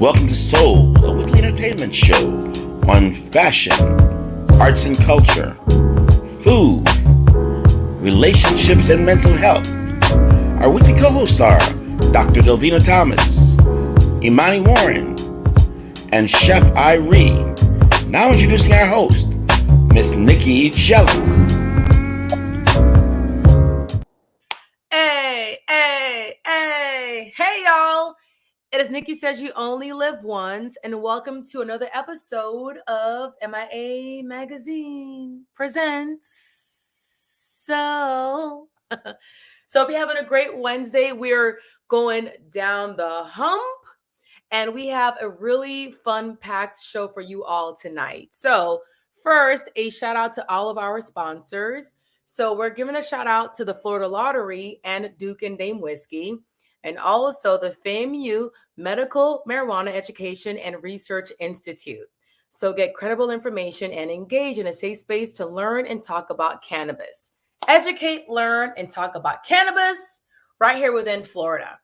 Welcome to Soul, a weekly entertainment show on fashion, arts and culture, food, relationships and mental health. Our weekly co-hosts are Dr. Delvena Thomas, Imani Warren, and Chef Irie. Now introducing our host, Miss Nicky Gelin. Hey, y'all. It is Nicky Says You Only Live Once, and welcome to another episode of MIA Magazine Presents. So if you're having a great Wednesday, we're going down the hump, and we have a really fun-packed show for you all tonight. So first, a shout out to all of our sponsors. So we're giving a shout out to the Florida Lottery and Duke and Dame Whiskey, and also the FAMU Medical Marijuana Education and Research Institute. So get credible information and engage in a safe space to learn and talk about cannabis. Educate, learn, and talk about cannabis right here within Florida.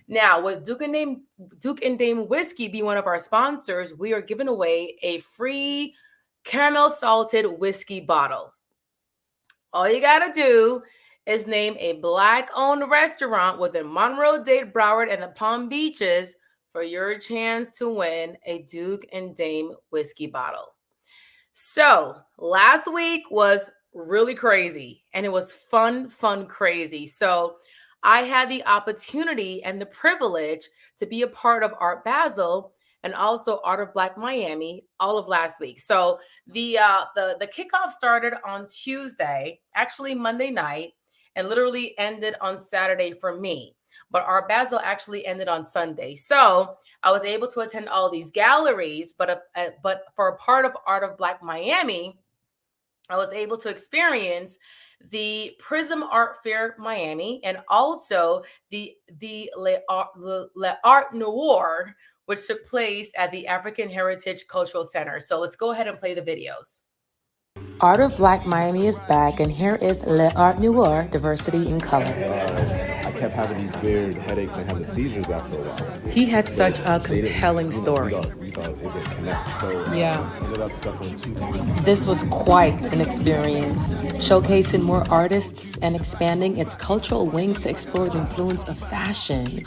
Now, with Duke and Dame Whiskey be one of our sponsors, we are giving away a free caramel salted whiskey bottle. All you got to do is name a Black-owned restaurant within Monroe-Dade, Broward, and the Palm Beaches for your chance to win a Duke and Dame whiskey bottle. So last week was really crazy, and it was fun, crazy. So I had the opportunity and the privilege to be a part of Art Basel and also Art of Black Miami all of last week. So the kickoff started on Tuesday, actually Monday night, and literally ended on Saturday for me. But Art Basel actually ended on Sunday. So I was able to attend all these galleries, but for a part of Art of Black Miami, I was able to experience the Prism Art Fair Miami and also the Le Art Noir, which took place at the African Heritage Cultural Center. So let's go ahead and play the videos. Art of Black Miami is back, and here is Le Art Noir, Diversity in Color. I kept having these weird headaches and having seizures after a while. He had such a compelling story. We thought it would connect. So ended up suffering too. This was quite an experience, showcasing more artists and expanding its cultural wings to explore the influence of fashion.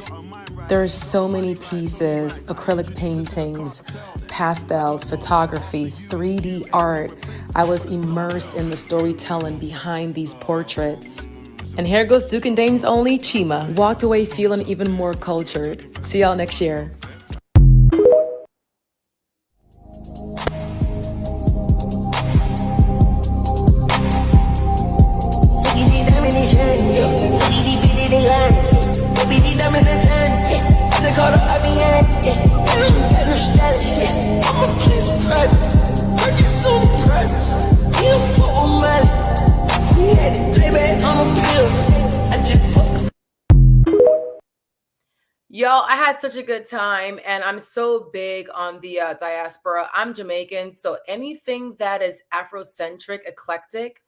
There are so many pieces, acrylic paintings, pastels, photography, 3D art. I was immersed in the storytelling behind these portraits. And here goes Duke and Dame's only Chima. Walked away feeling even more cultured. See y'all next year. Y'all, I had such a good time, and I'm so big on the diaspora. I'm Jamaican, so anything that is Afrocentric, eclectic,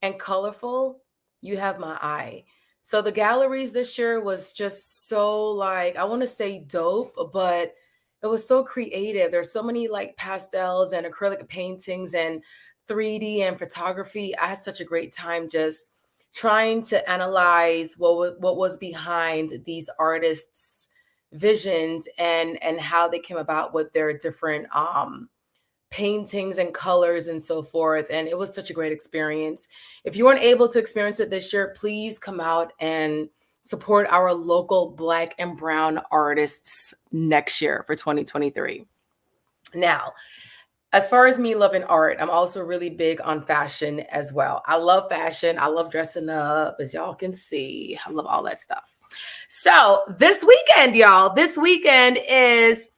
and colorful, you have my eye. So the galleries this year was just so I want to say dope, but it was so creative. There's so many pastels and acrylic paintings and 3D and photography. I had such a great time just trying to analyze what was behind these artists' visions and how they came about with their different paintings and colors and so forth. And it was such a great experience. If you weren't able to experience it this year, please come out and support our local Black and Brown artists next year for 2023. Now, as far as me loving art, I'm also really big on fashion as well. I love fashion. I love dressing up, as y'all can see. I love all that stuff. So this weekend, y'all, is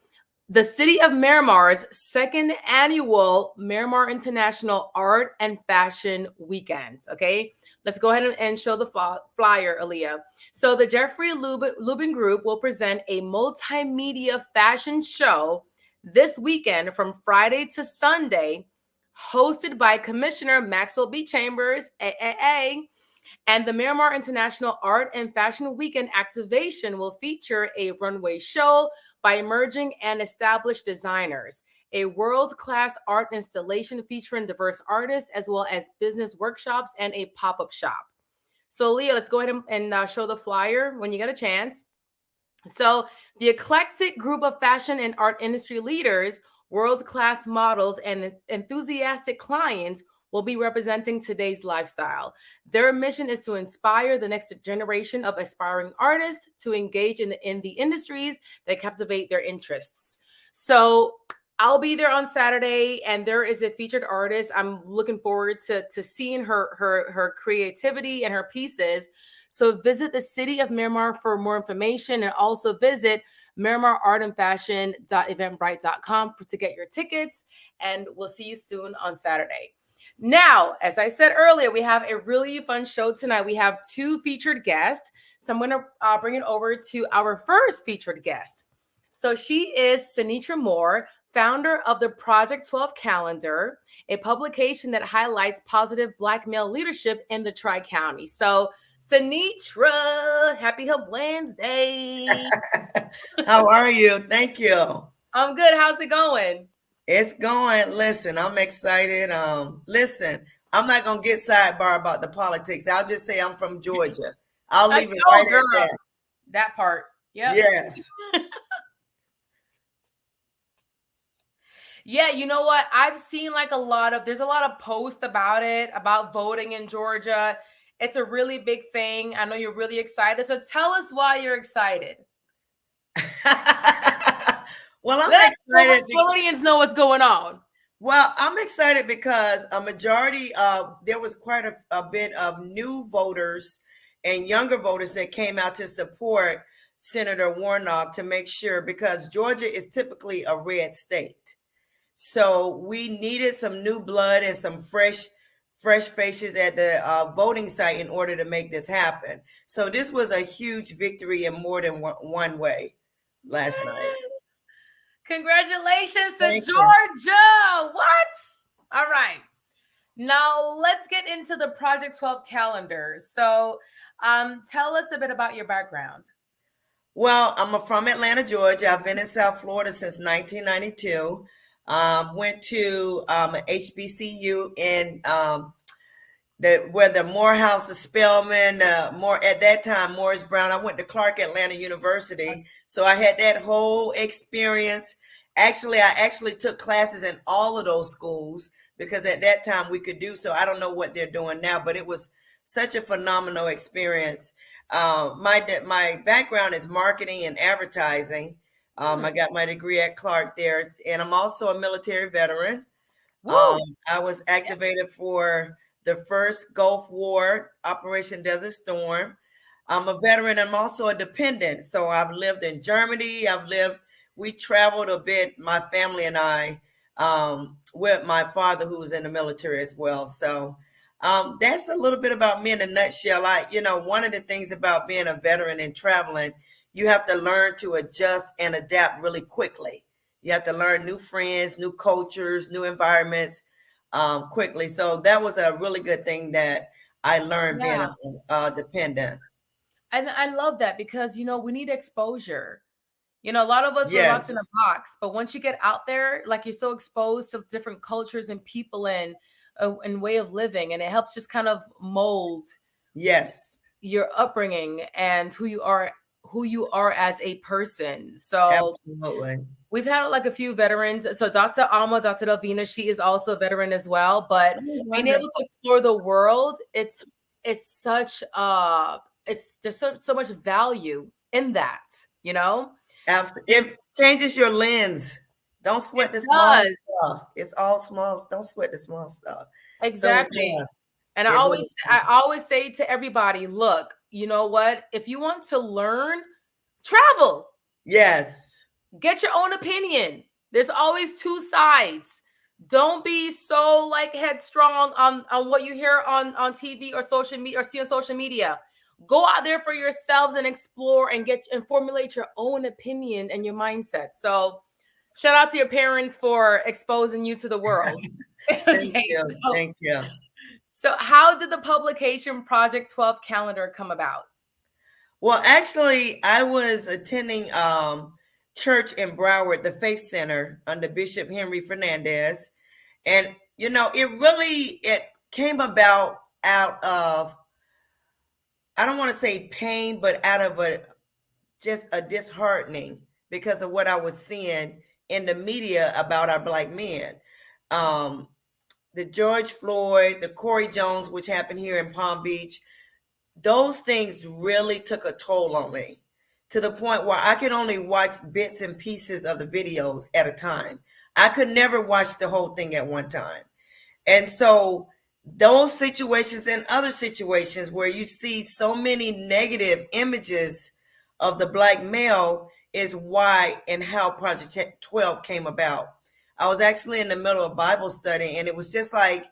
the City of Miramar's second annual Miramar International Art and Fashion Weekend. Okay, let's go ahead and show the flyer, Aaliyah. So the Jeffrey Lubin Group will present a multimedia fashion show this weekend from Friday to Sunday, hosted by Commissioner Maxwell B. Chambers, And the Miramar International Art and Fashion Weekend activation will feature a runway show by emerging and established designers, a world-class art installation featuring diverse artists, as well as business workshops and a pop-up shop. So Leah, let's go ahead and show the flyer when you get a chance. So the eclectic group of fashion and art industry leaders, world-class models, and enthusiastic clients will be representing today's lifestyle. Their mission is to inspire the next generation of aspiring artists to engage in the industries that captivate their interests. So I'll be there on Saturday, and there is a featured artist. I'm looking forward to seeing her creativity and her pieces. So visit the city of Miramar for more information, and also visit miramarartandfashion.eventbrite.com to get your tickets. And we'll see you soon on Saturday. Now, as I said earlier, we have a really fun show tonight. We have two featured guests. So I'm going to bring it over to our first featured guest. So she is Shenteria Moore, founder of the Project 12 Calendar, a publication that highlights positive Black male leadership in the Tri-County. So Shenteria, happy Hump Wednesday. How are you? Thank you. I'm good. How's it going? It's going. Listen, I'm excited. Listen, I'm not gonna get sidebar about the politics. I'll just say I'm from Georgia. I'll leave it right at that. That part. Yep. Yes. Yeah, you know what? I've seen like there's a lot of posts about it, about voting in Georgia. It's a really big thing. I know you're really excited. So tell us why you're excited. Well, I'm excited. Floridians know what's going on. Well, I'm excited because a majority there was quite a bit of new voters and younger voters that came out to support Senator Warnock to make sure, because Georgia is typically a red state. So we needed some new blood and some fresh faces at the voting site in order to make this happen. So this was a huge victory in more than one way last night. Congratulations to Georgia. What? All right. Now let's get into the Project 12 calendar. So tell us a bit about your background. Well, I'm from Atlanta, Georgia. I've been in South Florida since 1992. Went to HBCU in where the Morehouse, the Spelman, at that time, Morris Brown. I went to Clark Atlanta University. So I had that whole experience. Actually, I took classes in all of those schools because at that time we could do so. I don't know what they're doing now, but it was such a phenomenal experience. My background is marketing and advertising. I got my degree at Clark there, and I'm also a military veteran. I was activated for the first Gulf War, Operation Desert Storm. I'm a veteran. I'm also a dependent. So I've lived in Germany. We traveled a bit, my family and I, with my father who was in the military as well. So that's a little bit about me in a nutshell. One of the things about being a veteran and traveling, you have to learn to adjust and adapt really quickly. You have to learn new friends, new cultures, new environments quickly. So that was a really good thing that I learned being a dependent. And I love that because, we need exposure. A lot of us were locked in a box, but once you get out there, like you're so exposed to different cultures and people and way of living, and it helps just kind of mold your upbringing and who you are as a person. So absolutely. We've had like a few veterans. So Dr. Delvena, she is also a veteran as well, but being able to explore the world, it's such there's so much value in that, Absolutely. It changes your lens. Don't sweat the small stuff. It's all small. Don't sweat the small stuff. Exactly. And I always say to everybody, look, you know what? If you want to learn, travel. Yes. Get your own opinion. There's always two sides. Don't be so headstrong on what you hear on TV or social media or see on social media. Go out there for yourselves and explore and formulate your own opinion and your mindset. So shout out to your parents for exposing you to the world. Thank you. So how did the publication Project 12 calendar come about? Well, actually, I was attending church in Broward, the Faith Center under Bishop Henry Fernandez. And, it came about out of, I don't want to say pain, but out of just a disheartening because of what I was seeing in the media about our Black men. The George Floyd, the Corey Jones, which happened here in Palm Beach, those things really took a toll on me to the point where I could only watch bits and pieces of the videos at a time. I could never watch the whole thing at one time. And so those situations and other situations where you see so many negative images of the Black male is why and how Project 12 came about. I was actually in the middle of Bible study, and it was just like,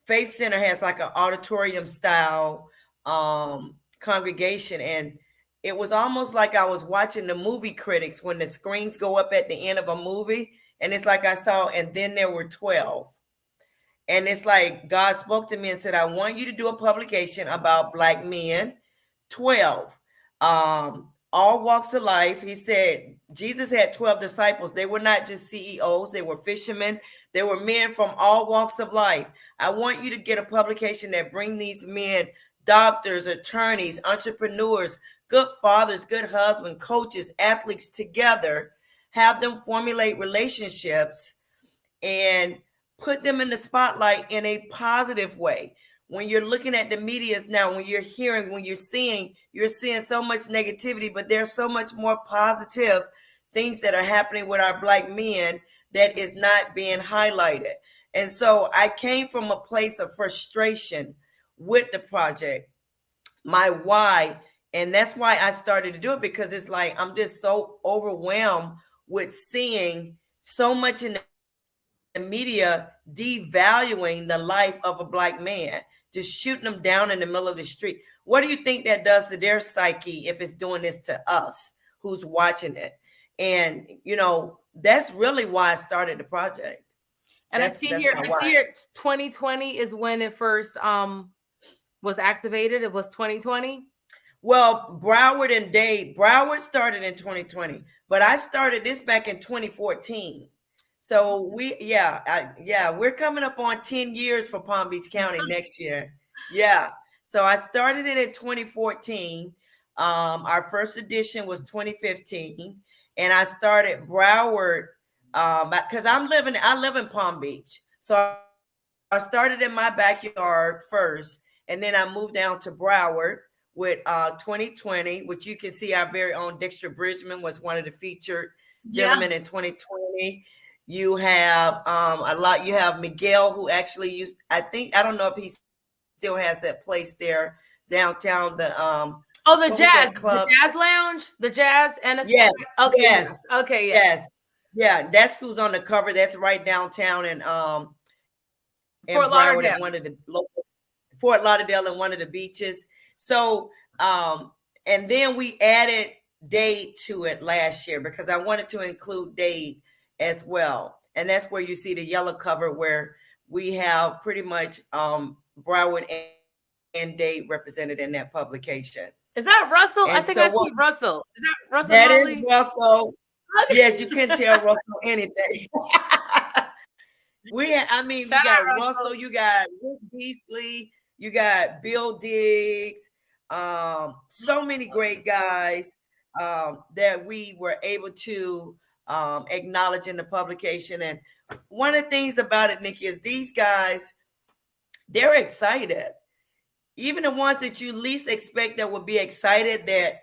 Faith Center has like an auditorium style congregation, and it was almost like I was watching the movie critics when the screens go up at the end of a movie, and it's like I saw, and then there were 12. And it's like God spoke to me and said, I want you to do a publication about Black men, 12. All walks of life. He said Jesus had 12 disciples. They were not just CEOs. They were fishermen. They were men from all walks of life. I want you to get a publication that bring these men, doctors, attorneys, entrepreneurs, good fathers, good husbands, coaches, athletes together, have them formulate relationships and put them in the spotlight in a positive way. When you're looking at the medias now, when you're hearing, when you're seeing so much negativity, but there's so much more positive things that are happening with our Black men that is not being highlighted. And so I came from a place of frustration with the project, my why. And that's why I started to do it, because it's like, I'm just so overwhelmed with seeing so much in the media devaluing the life of a Black man, just shooting them down in the middle of the street. What do you think that does to their psyche if it's doing this to us who's watching it? And, that's really why I started the project. And I see here 2020 is when it first was activated. It was 2020. Well, Broward started in 2020, but I started this back in 2014. So we're coming up on 10 years for Palm Beach County next year. Yeah. So I started it in 2014. Our first edition was 2015. And I started Broward because I live in Palm Beach. So I started in my backyard first, and then I moved down to Broward with 2020, which you can see our very own Dexter Bridgman was one of the featured gentlemen in 2020. You have you have Miguel, who actually used, I don't know if he still has that place there downtown, the jazz club, the jazz lounge, the jazz and yes, okay, yes, okay, yes, yeah, that's who's on the cover. That's right downtown in Fort Lauderdale, one of the local Fort Lauderdale and one of the beaches. So and then we added Dade to it last year because I wanted to include Dade as well. And that's where you see the yellow cover where we have pretty much Broward and Dade represented in that publication. Is that Russell? And I think I see Russell. Is that Russell? That Holly? Is Russell. Yes, you couldn't tell Russell anything. We got Russell, you got Rick Beasley, you got Bill Diggs, so many great guys that we were able to acknowledge in the publication. And one of the things about it, Nicky, is these guys, they're excited. Even the ones that you least expect that would be excited that,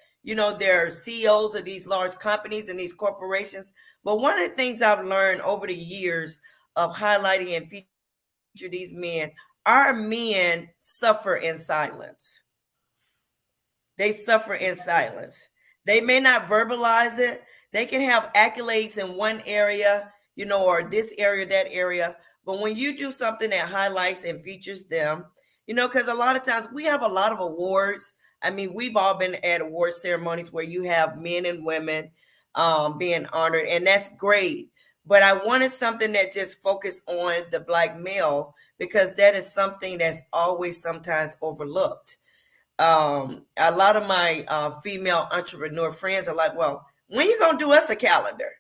they're CEOs of these large companies and these corporations. But one of the things I've learned over the years of highlighting and feature these men, our men suffer in silence. They suffer in silence. They may not verbalize it. They can have accolades in one area, or this area, that area. But when you do something that highlights and features them, because a lot of times we have a lot of awards. I mean, we've all been at award ceremonies where you have men and women being honored, and that's great. but I wanted something that just focused on the Black male, because that is something that's always sometimes overlooked. A lot of my female entrepreneur friends are like, well, when you gonna do us a calendar?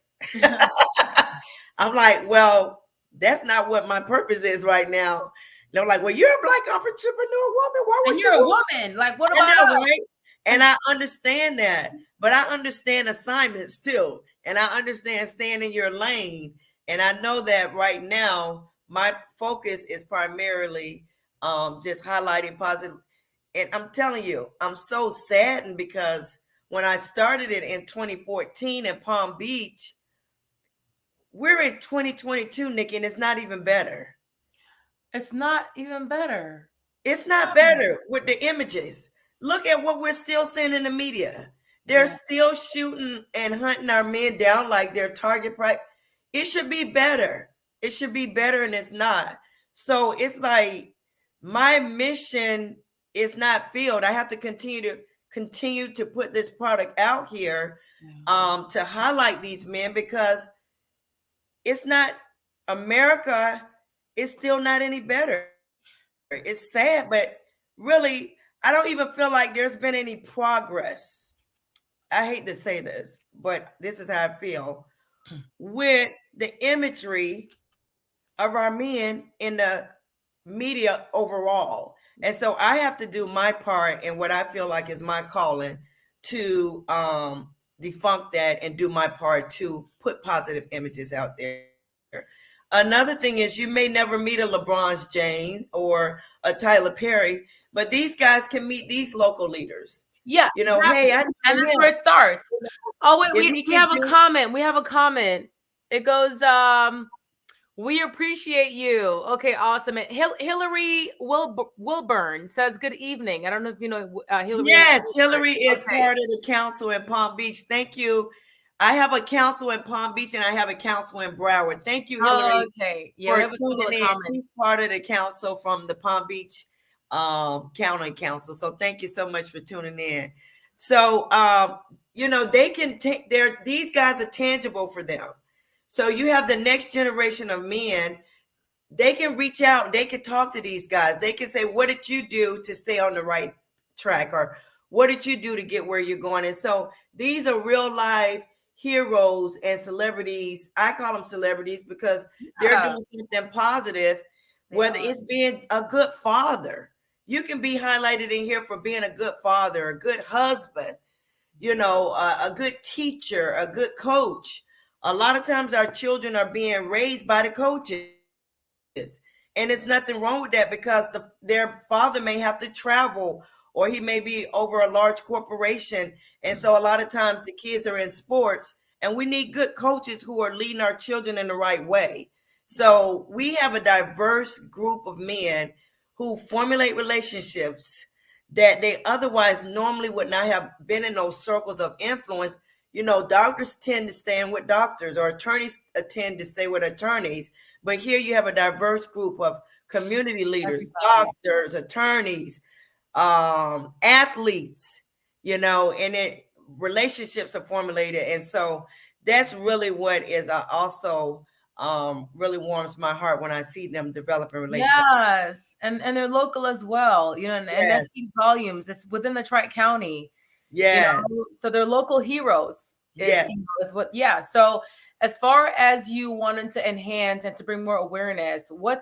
I'm like, well, that's not what my purpose is right now. They're like, well, you're a Black entrepreneur woman. Why would you're a woman? Like, what about us? Right? And I understand that, but I understand assignments too. And I understand staying in your lane. And I know that right now, my focus is primarily just highlighting positive. And I'm telling you, I'm so saddened because when I started it in 2014 in Palm Beach, we're in 2022, Nicky, and it's not even better. It's not even better. It's not better with the images. Look at what we're still seeing in the media. They're still shooting and hunting our men down like their target price. It should be better. It should be better, and it's not. So it's like my mission is not filled. I have to continue to put this product out here to highlight these men, because it's not, America is still not any better. It's sad, but really, I don't even feel like there's been any progress. I hate to say this, but this is how I feel with the imagery of our men in the media overall. And so I have to do my part in what I feel like is my calling to debunk that and do my part to put positive images out there. Another thing is, you may never meet a LeBron James or a Tyler Perry, but these guys can meet these local leaders. Yeah, you know, exactly. Hey, and that's where it starts. Oh wait, we have a comment. We have a comment. It goes, we appreciate you. Okay, awesome. And Hillary Wilburn says, good evening. I don't know if you know Hillary. Yes, Hillary is part of the council in Palm Beach. Thank you. I have a council in Palm Beach and I have a council in Broward. Thank you, Hillary. Okay. Yeah, for tuning in. She's part of the council from the Palm Beach County Council. So thank you so much for tuning in. So, you know, they can take these guys are tangible for them. So you have the next generation of men. They can reach out. They can talk to these guys. They can say, what did you do to stay on the right track? Or what did you do to get where you're going? And so these are real life heroes and celebrities. I call them celebrities because they're doing something positive, whether it's being a good father. You can be highlighted in here for being a good father, a good husband, you know, a good teacher, a good coach. A lot of times our children are being raised by the coaches. And there's nothing wrong with that, because their father may have to travel, or he may be over a large corporation. And so a lot of times the kids are in sports, and we need good coaches who are leading our children in the right way. So we have a diverse group of men who formulate relationships that they otherwise normally would not have been in those circles of influence. You know, doctors tend to stay in with doctors, or attorneys tend to stay with attorneys. But here you have a diverse group of community leaders, doctors, attorneys, athletes, you know, and relationships are formulated. And so that's really what is also really warms my heart when I see them developing relationships. Yes, and they're local as well, you know, and that speaks volumes. It's within the Tri-County. Yes. You know? So they're local heroes. Yes. So as far as you wanted to enhance and to bring more awareness, what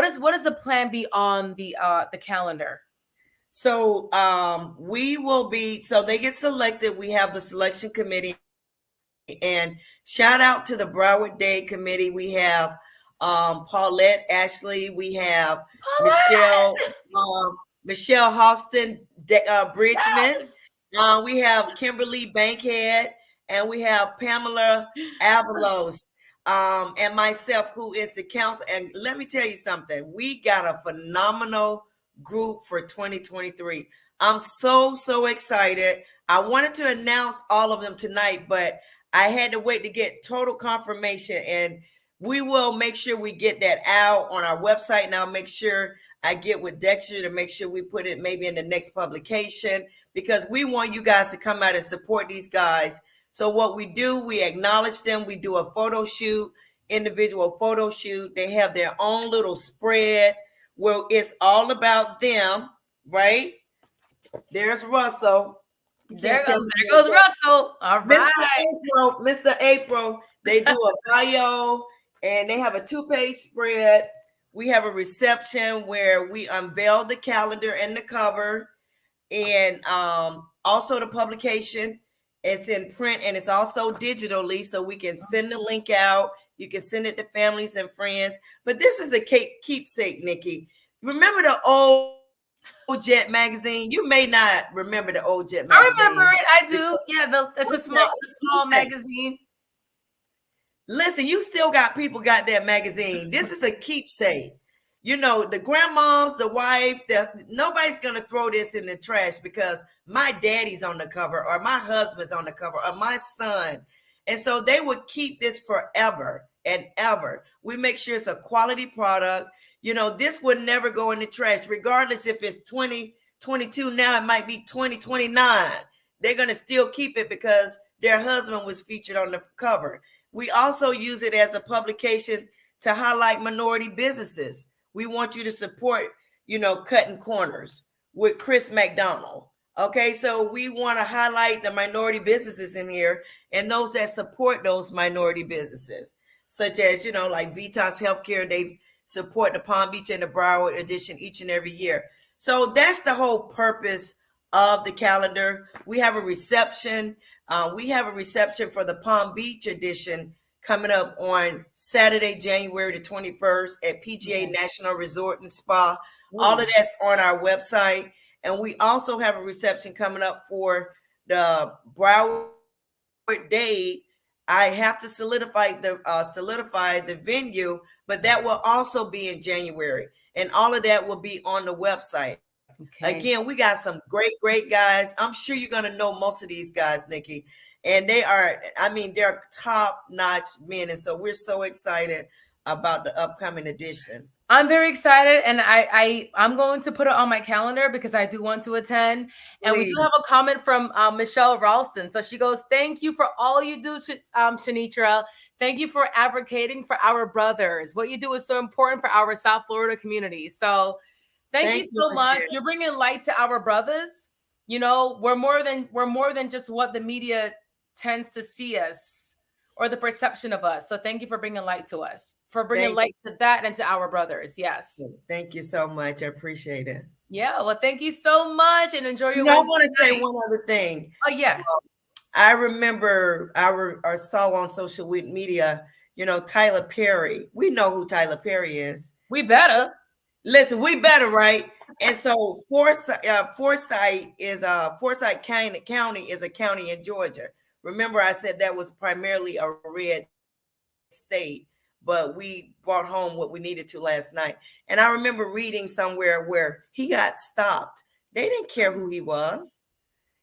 is the plan be on the calendar? So we will be, so they get selected. We have the selection committee, and shout out to the Broward Day committee. We have Paulette Ashley. We have Michelle Halston Bridgman. Yes. We have Kimberly Bankhead, and we have Pamela Avalos, and myself, who is the council. And let me tell you something. We got a phenomenal group for 2023. I'm so excited. I wanted to announce all of them tonight, but I had to wait to get total confirmation, and we will make sure we get that out on our website. And I'll make sure I get with Dexter to make sure we put it maybe in the next publication, because we want you guys to come out and support these guys. So what we do, we acknowledge them. We do a photo shoot individual photo shoot. They have their own little spread where it's all about them, right? There's Russell. There goes Russell. All right. Mr. April, they do a bio and they have a 2-page spread. We have a reception where we unveil the calendar and the cover, and also the publication. It's in print and it's also digitally, so we can send the link out. You can send it to families and friends. But this is a keepsake, Nikki. Remember the old Jet magazine? You may not remember the old Jet magazine. I remember it. I do. Yeah, it's a small magazine. Listen, you still got people got that magazine. This is a keepsake. You know, the grandmoms, the wife, nobody's going to throw this in the trash because my daddy's on the cover or my husband's on the cover or my son. And so they would keep this forever and ever. We make sure it's a quality product. You know, this would never go in the trash, regardless if it's 2022 now, it might be 2029. They're going to still keep it because their husband was featured on the cover. We also use it as a publication to highlight minority businesses. We want you to support, you know, Cutting Corners with Chris McDonald. Okay, so we want to highlight the minority businesses in here and those that support those minority businesses, such as, you know, like Vitas Healthcare. They support the Palm Beach and the Broward edition each and every year. So that's the whole purpose of the calendar. We have a reception. We have a reception for the Palm Beach edition coming up on Saturday, January the 21st at PGA National Resort and Spa. All of that's on our website. And we also have a reception coming up for the Broward date. I have to solidify the venue, but that will also be in January. And all of that will be on the website. Okay. Again, we got some great guys. I'm sure you're going to know most of these guys, Nikki. And they're top-notch men. And so we're so excited about the upcoming editions. I'm very excited, and I'm going to put it on my calendar because I do want to attend. And we do have a comment from Michelle Ralston. So she goes, "Thank you for all you do, Shenteria. Thank you for advocating for our brothers. What you do is so important for our South Florida community." So thank you so much. You're bringing light to our brothers. You know, we're more than just what the media tends to see us or the perception of us. So thank you for bringing light to us, for bringing light to that and to our brothers. Yes. Thank you so much. I appreciate it. Yeah. Well, thank you so much and enjoy your I want to say one other thing. Oh, yes. I remember I saw on social media, you know, Tyler Perry. We know who Tyler Perry is. We better. Listen, we better, right? And so Forsyth County is a county in Georgia. Remember, I said that was primarily a red state, but we brought home what we needed to last night. And I remember reading somewhere where he got stopped. They didn't care who he was.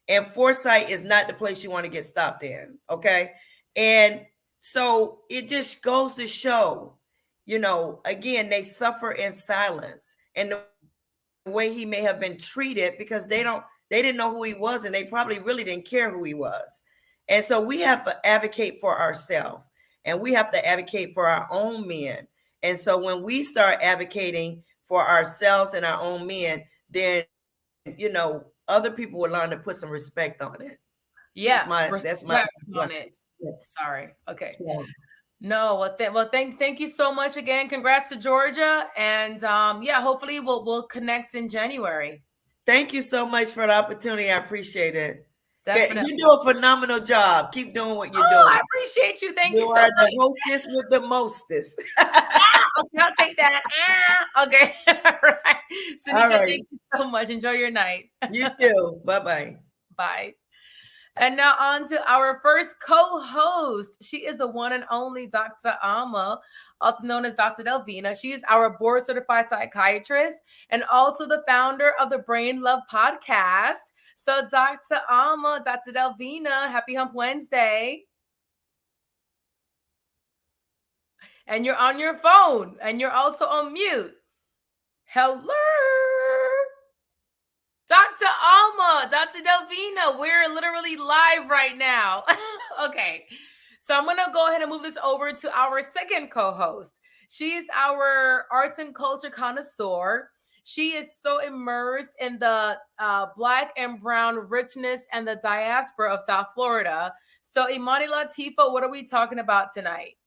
And Forsyth is not the place you want to get stopped in, okay? And so it just goes to show, you know, again, they suffer in silence. And the way he may have been treated because they didn't know who he was, and they probably really didn't care who he was. And so we have to advocate for ourselves, and we have to advocate for our own men. And so when we start advocating for ourselves and our own men, then, you know, other people will learn to put some respect on it. Yeah. That's my on it. Yeah. Sorry. Okay. Yeah. No, thank you so much again. Congrats to Georgia. And yeah, hopefully we'll connect in January. Thank you so much for the opportunity. I appreciate it. Definitely. You do a phenomenal job. Keep doing what you're doing. I appreciate you. Thank you so much. You are the hostess with the mostest. Okay, I'll take that. Okay. All right. Shenteria, all right. Thank you so much. Enjoy your night. You too. Bye-bye. Bye. And now on to our first co-host. She is the one and only Dr. Alma, also known as Dr. Delvena. She is our board-certified psychiatrist and also the founder of the Brain Love podcast. So Dr. Alma, Dr. Delvena, happy Hump Wednesday. And you're on your phone and you're also on mute. Hello. Dr. Alma, Dr. Delvena, we're literally live right now. Okay. So I'm going to go ahead and move this over to our second co-host. She's our arts and culture connoisseur. She is so immersed in the Black and brown richness and the diaspora of South Florida. So Imani Latifa, what are we talking about tonight?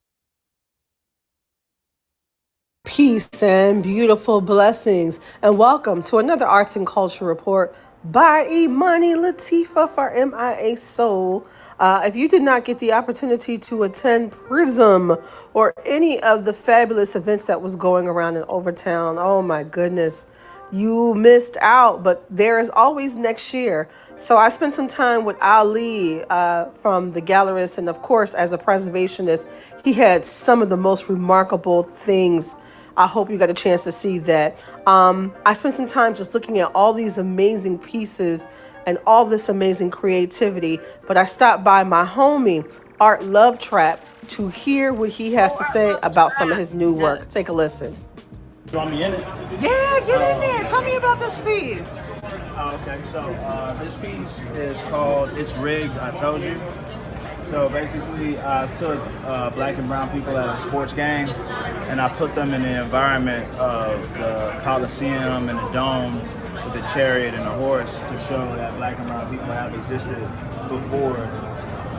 Peace and beautiful blessings, and welcome to another Arts and Culture Report by Imani Latifa for MIA Soul. If you did not get the opportunity to attend Prism or any of the fabulous events that was going around in Overtown, oh my goodness, you missed out, but there is always next year. So I spent some time with Ali from the gallerist, and of course, as a preservationist, he had some of the most remarkable things. I hope you got a chance to see that. I spent some time just looking at all these amazing pieces and all this amazing creativity, but I stopped by my homie, Art Love Trap, to hear what he has to say about some of his new work. Take a listen. You want me in it? Yeah, get in there. Tell me about this piece. Okay, so this piece is called It's Rigged, I Told You. So basically, I took Black and brown people at a sports game, and I put them in the environment of the Coliseum and the Dome with the chariot and the horse to show that Black and brown people have existed before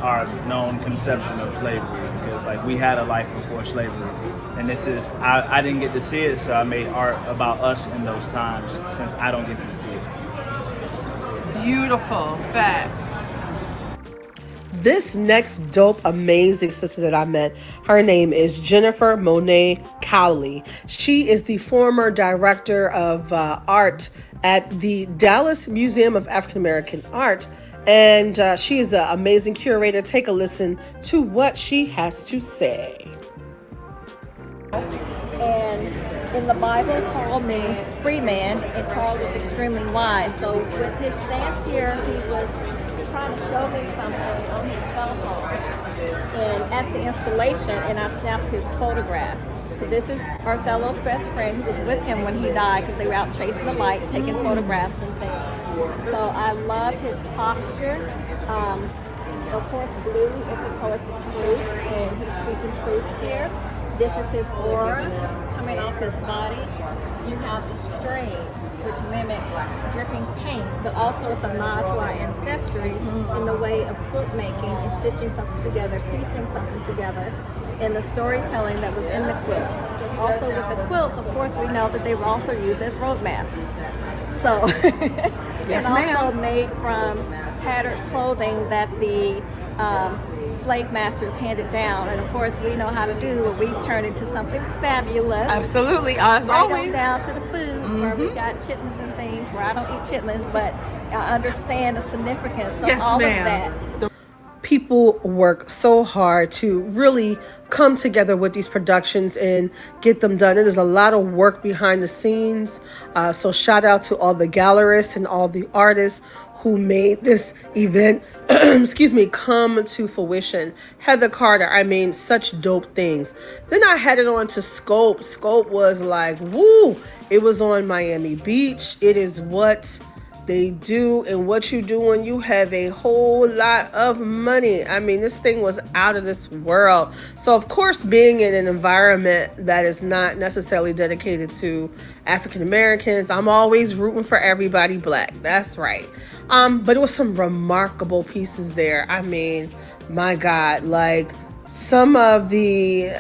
our known conception of slavery. Because like we had a life before slavery, and this is I didn't get to see it, so I made art about us in those times since I don't get to see it. Beautiful. Facts. This next dope, amazing sister that I met, her name is Jennifer Monet Cowley. She is the former director of art at the Dallas Museum of African American Art, and she is an amazing curator. Take a listen to what she has to say. And in the Bible, Paul means free man, and Paul was extremely wise. So with his stance here, he was trying to show me something on his cell phone. And at the installation, and I snapped his photograph. So this is Othello's best friend who was with him when he died, because they were out chasing the light, taking photographs and things. So I love his posture. Of course, blue is the color for truth, and he's speaking truth here. This is his aura coming off his body. You have the strings, which mimics dripping paint, but also it's a nod to our ancestry in the way of quilt making and stitching something together, piecing something together, and the storytelling that was in the quilts. Also with the quilts, of course, we know that they were also used as road maps. So, yes, and ma'am. also made from tattered clothing that the slave masters handed down, and of course we know how to do it. We turn into something fabulous. Absolutely, as right always. on down to the food where we got chitlins and things. Where I don't eat chitlins, but I understand the significance of all of that. People work so hard to really come together with these productions and get them done. There's a lot of work behind the scenes. So shout out to all the gallerists and all the artists who made this event, come to fruition. Heather Carter, I mean, such dope things. Then I headed on to Scope. Scope was like, woo! It was on Miami Beach. It is what they do and what you do when you have a whole lot of money. I mean, this thing was out of this world. So of course, being in an environment that is not necessarily dedicated to African Americans, I'm always rooting for everybody Black. That's right. But it was some remarkable pieces there. I mean, my God, like some of the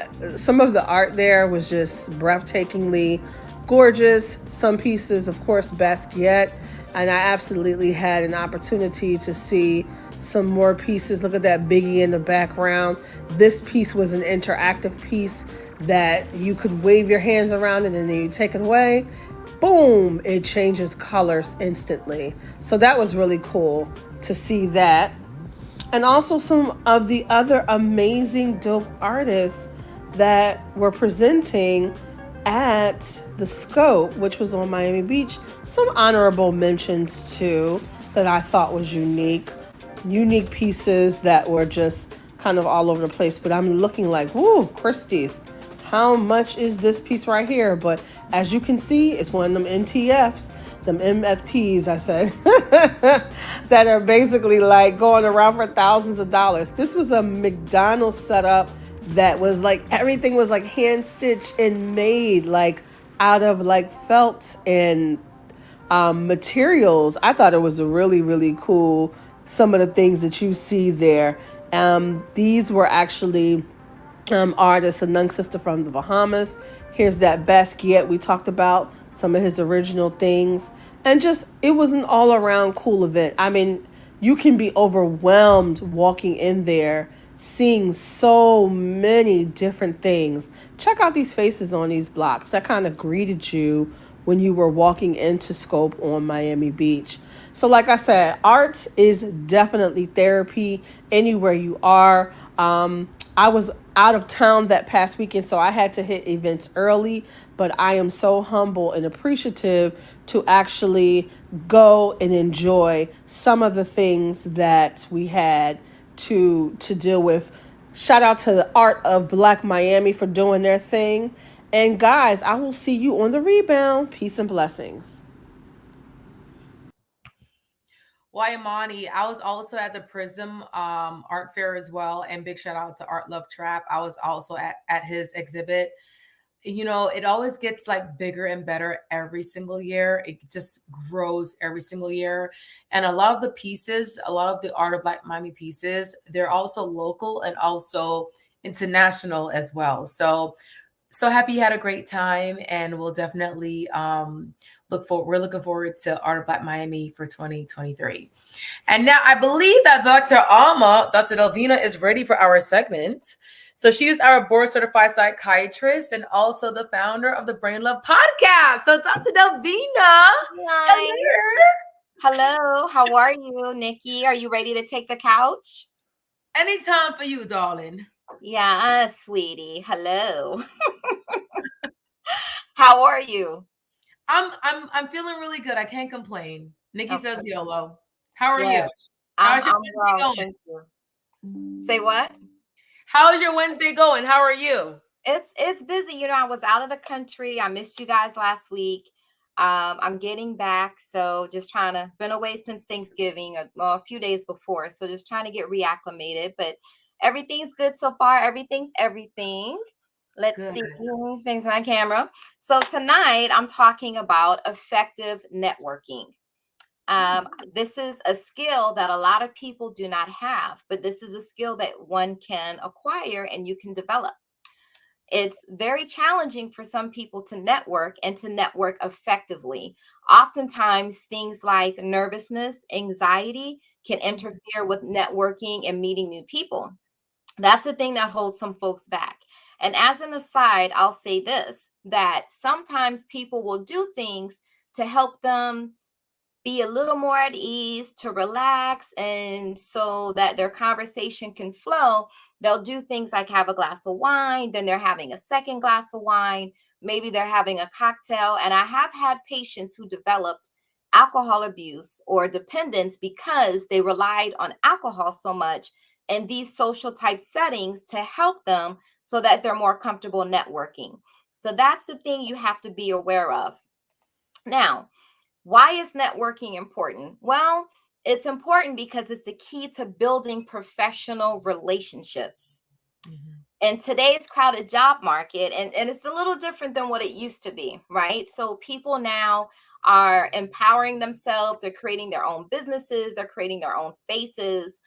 art there was just breathtakingly gorgeous. Some pieces, of course, Basquiat. And I absolutely had an opportunity to see some more pieces. Look at that Biggie in the background. This piece was an interactive piece that you could wave your hands around and then you take it away. Boom, it changes colors instantly. So that was really cool to see that. And also some of the other amazing dope artists that were presenting at the Scope, which was on Miami Beach. Some honorable mentions too that I thought was unique pieces that were just kind of all over the place. But I'm looking like, woo, Christie's, how much is this piece right here? But as you can see, it's one of them NTFs. them MFTs, I said, that are basically like going around for thousands of dollars. This was a McDonald's setup that was like, everything was like hand stitched and made like out of like felt and materials. I thought it was really, really cool. Some of the things that you see there. These were actually artist, a young sister from the Bahamas. Here's that Basquiat we talked about, some of his original things. And just, it was an all around cool event. I mean, you can be overwhelmed walking in there, seeing so many different things. Check out these faces on these blocks that kind of greeted you when you were walking into Scope on Miami Beach. So like I said, art is definitely therapy anywhere you are. I was out of town that past weekend, so I had to hit events early, but I am so humble and appreciative to actually go and enjoy some of the things that we had to deal with. Shout out to the Art of Black Miami for doing their thing. And guys, I will see you on the rebound. Peace and blessings. Why, Imani, I was also at the Prism Art Fair as well. And big shout out to Art Love Trap. I was also at his exhibit. You know, it always gets like bigger and better every single year. It just grows every single year. And a lot of the pieces, a lot of the Art of Black Miami pieces, they're also local and also international as well. So happy you had a great time, and we'll definitely we're looking forward to Art of Black Miami for 2023. And now I believe that Dr. Delvena is ready for our segment. So she's our board certified psychiatrist and also the founder of the Brain Love podcast. So Dr. Delvena, Hi. Hello, how are you, Nikki? Are you ready to take the couch? Anytime for you, darling. Yeah, sweetie. Hello. How are you? I'm feeling really good. I can't complain. Nikki says YOLO. How are Yes. you? How's your I'm well, Wednesday thank you. Say what? How's your Wednesday going? How are you? It's busy. You know, I was out of the country. I missed you guys last week. I'm getting back, so just trying to been away since Thanksgiving, a few days before. So just trying to get reacclimated, but everything's good so far. Everything's everything. Let's Good. see things on my camera. So tonight I'm talking about effective networking. This is a skill that a lot of people do not have, but this is a skill that one can acquire and you can develop. It's very challenging for some people to network and to network effectively. Oftentimes, things like nervousness, anxiety can interfere with networking and meeting new people. That's the thing that holds some folks back. And as an aside, I'll say this, that sometimes people will do things to help them be a little more at ease, to relax, and so that their conversation can flow. They'll do things like have a glass of wine, then they're having a second glass of wine, maybe they're having a cocktail. And I have had patients who developed alcohol abuse or dependence because they relied on alcohol so much in these social type settings to help them so that they're more comfortable networking. So that's the thing you have to be aware of. Now, why is networking important? Well, it's important because it's the key to building professional relationships. In today's crowded job market, and it's a little different than what it used to be, right? So people now are empowering themselves, they're creating their own businesses, they're creating their own spaces,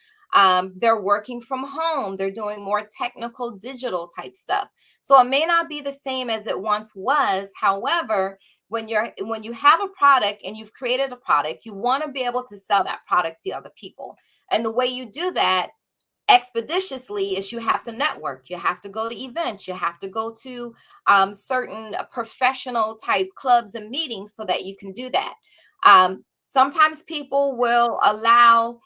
they're working from home, they're doing more technical digital type stuff. So it may not be the same as it once was. However, when you have a product and you've created a product, you want to be able to sell that product to other people. And the way you do that expeditiously is you have to network. You have to go to events. You have to go to certain professional type clubs and meetings so that you can do that. Sometimes people will allow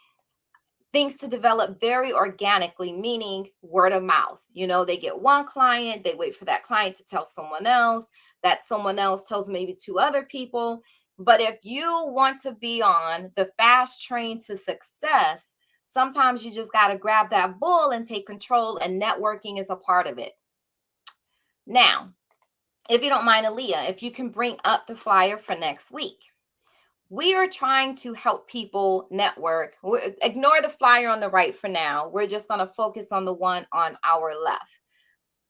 things to develop very organically, meaning word of mouth. You know, they get one client, they wait for that client to tell someone else, that someone else tells maybe two other people. But if you want to be on the fast train to success, sometimes you just got to grab that bull and take control, and networking is a part of it. Now, if you don't mind, Aaliyah, if you can bring up the flyer for next week. we are trying to help people network. Ignore the flyer on the right for now. We're just going to focus on the one on our left.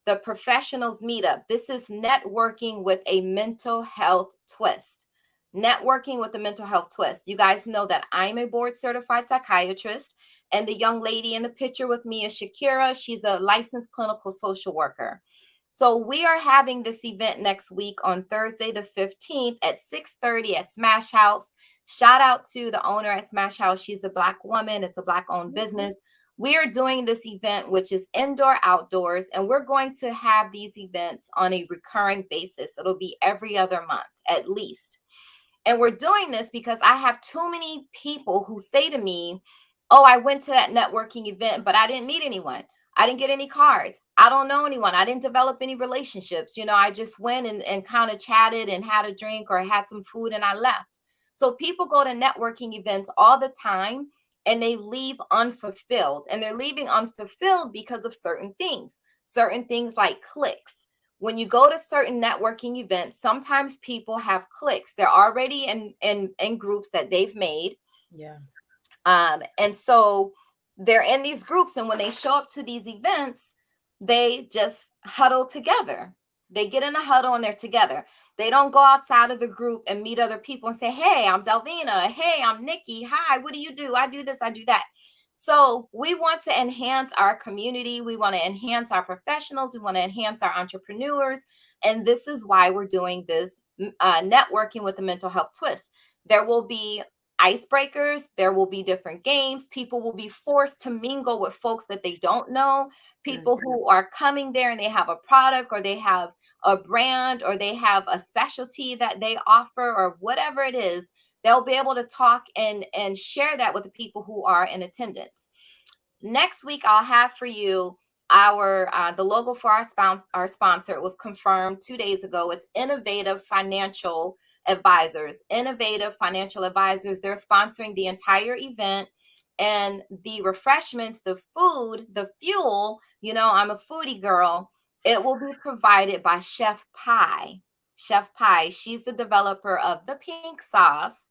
The professionals meetup. This is networking with a mental health twist. Networking with a mental health twist. You guys know that I'm a board certified psychiatrist, and the young lady in the picture with me is Shakira. She's a licensed clinical social worker. So we are having this event next week on Thursday, the 15th at 6:30 at Smash House. Shout out to the owner at Smash House. She's a Black woman. It's a Black owned business. We are doing this event, which is indoor outdoors, and we're going to have these events on a recurring basis. It'll be every other month at least. And we're doing this because I have too many people who say to me, oh, I went to that networking event, but I didn't meet anyone. I didn't get any cards. I don't know anyone. I didn't develop any relationships. You know, I just went and kind of chatted and had a drink or had some food and I left. So people go to networking events all the time and they leave unfulfilled. And they're leaving unfulfilled because of certain things like cliques. When you go to certain networking events, sometimes people have cliques. They're already in groups that they've made. Yeah. And so they're in these groups, and when they show up to these events, they just huddle together. They get in a huddle and they're together. They don't go outside of the group and meet other people and say, hey, I'm Delvena. Hey, I'm Nicky. Hi, what do you do? I do this, I do that. So we want to enhance our community. We want to enhance our professionals. We want to enhance our entrepreneurs. And this is why we're doing this networking with the mental health twist. There will be icebreakers. There will be different games. People will be forced to mingle with folks that they don't know. People who are coming there and they have a product or they have a brand or they have a specialty that they offer or whatever it is. They'll be able to talk and share that with the people who are in attendance. Next week, I'll have for you the logo for our sponsor. It was confirmed 2 days ago. It's Innovative Financial Advisors. Innovative Financial Advisors. They're sponsoring the entire event, and the refreshments, the food, the fuel. You know, I'm a foodie girl. It will be provided by Chef Pie. Chef Pie. She's the developer of the pink sauce.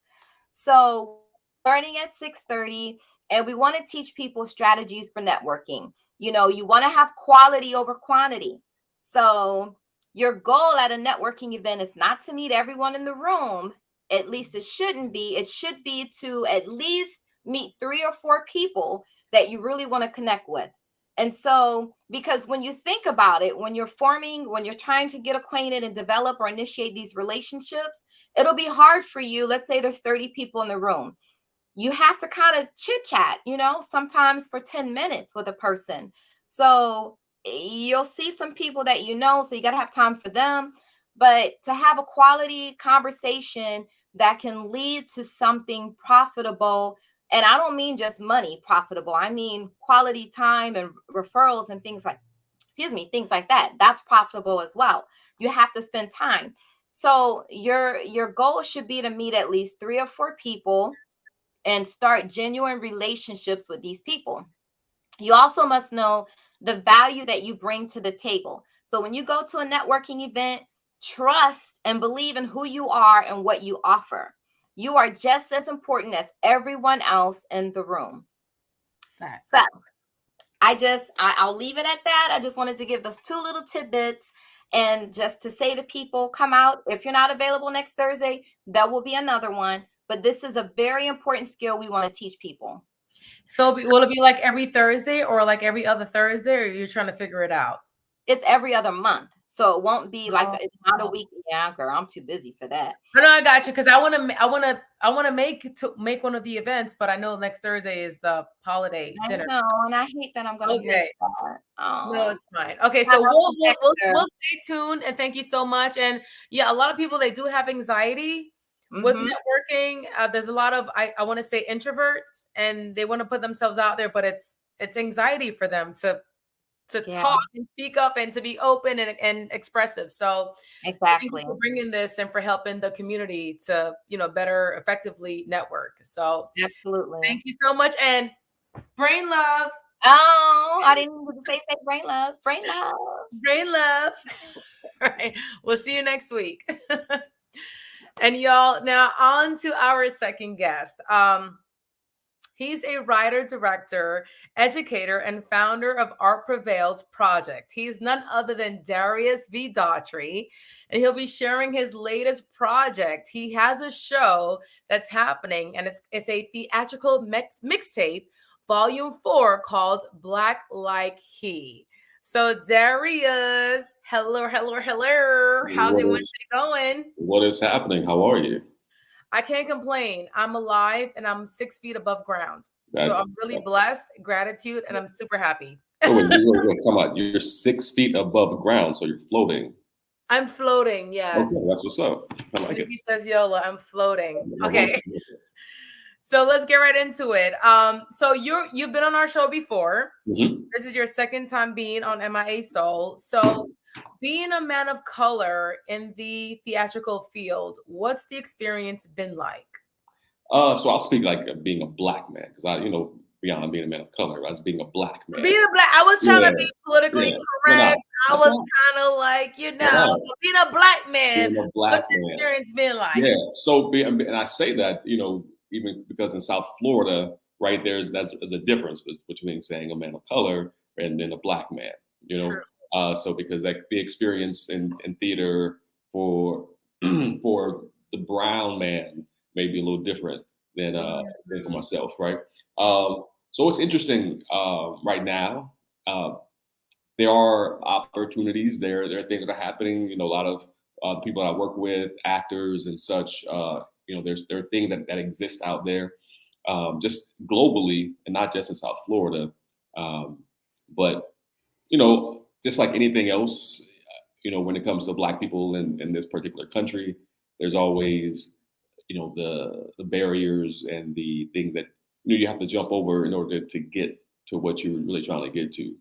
So starting at 6:30, and we want to teach people strategies for networking. You know, you want to have quality over quantity. So your goal at a networking event is not to meet everyone in the room. At least it shouldn't be. It should be to at least meet 3 or 4 people that you really want to connect with. And so, because when you think about it, when you're trying to get acquainted and develop or initiate these relationships, it'll be hard for you. Let's say there's 30 people in the room. You have to kind of chit chat, you know, sometimes for 10 minutes with a person. So you'll see some people that you know, so you got to have time for them. But to have a quality conversation that can lead to something profitable, and I don't mean just money profitable, I mean quality time and referrals and things like that. That's profitable as well. You have to spend time. So your goal should be to meet at least 3 or 4 people and start genuine relationships with these people. You also must know the value that you bring to the table. So when you go to a networking event, trust and believe in who you are and what you offer. You are just as important as everyone else in the room. So I'll leave it at that. I just wanted to give those 2 little tidbits and just to say to people, come out. If you're not available next Thursday, there will be another one. But this is a very important skill we want to teach people. So will it be like every Thursday or like every other Thursday, or you're trying to figure it out? It's every other month. So it won't be like it's not a week. Yeah, girl, I'm too busy for that. No, I got you, because I want to make one of the events, but I know next Thursday is the holiday dinner. No, and I hate that I'm going to miss that. Oh. No, it's fine. Okay, so we'll stay tuned, and thank you so much. And yeah, a lot of people, they do have anxiety with networking. There's a lot of I want to say introverts, and they want to put themselves out there, but it's anxiety for them to talk and speak up and to be open and expressive. So exactly, thank you for bringing this and for helping the community to, better effectively network. So absolutely, thank you so much. And brain love. Oh, I didn't even say brain love. Brain love. Brain love. All right. We'll see you next week. And y'all, now on to our second guest. He's a writer, director, educator, and founder of Art Prevails Project. He's none other than Darius V. Daughtry, and he'll be sharing his latest project. He has a show that's happening, and it's a theatrical mixtape, volume 4, called Black Like He. So Darius, hello. How's it Wednesday going? What is happening? How are you? I can't complain. I'm alive and I'm 6 feet above ground. So I'm really blessed, gratitude, and I'm super happy. Wait, come on. You're 6 feet above ground, so you're floating. I'm floating, yes. Okay, that's what's up. I like Nicky says YOLO, I'm floating. Okay. So let's get right into it. So you've been on our show before. Mm-hmm. This is your second time being on MIA Soul. So being a man of color in the theatrical field, what's the experience been like? So I'll speak like being a black man, because beyond being a man of color, as being a black man. Being a black, I was trying to be politically correct. I was kind of like, being a black man. What's the experience been like? Yeah. So, and I say that, even because in South Florida, right, there's a difference between saying a man of color and then a black man, True. So because like the experience in theater for the brown man may be a little different than for myself, right? So it's interesting right now. There are opportunities. There are things that are happening. A lot of the people that I work with, actors and such. There are things that exist out there, just globally and not just in South Florida. But just like anything else, when it comes to Black people in this particular country, there's always the barriers and the things that you have to jump over in order to get to what you're really trying to get to.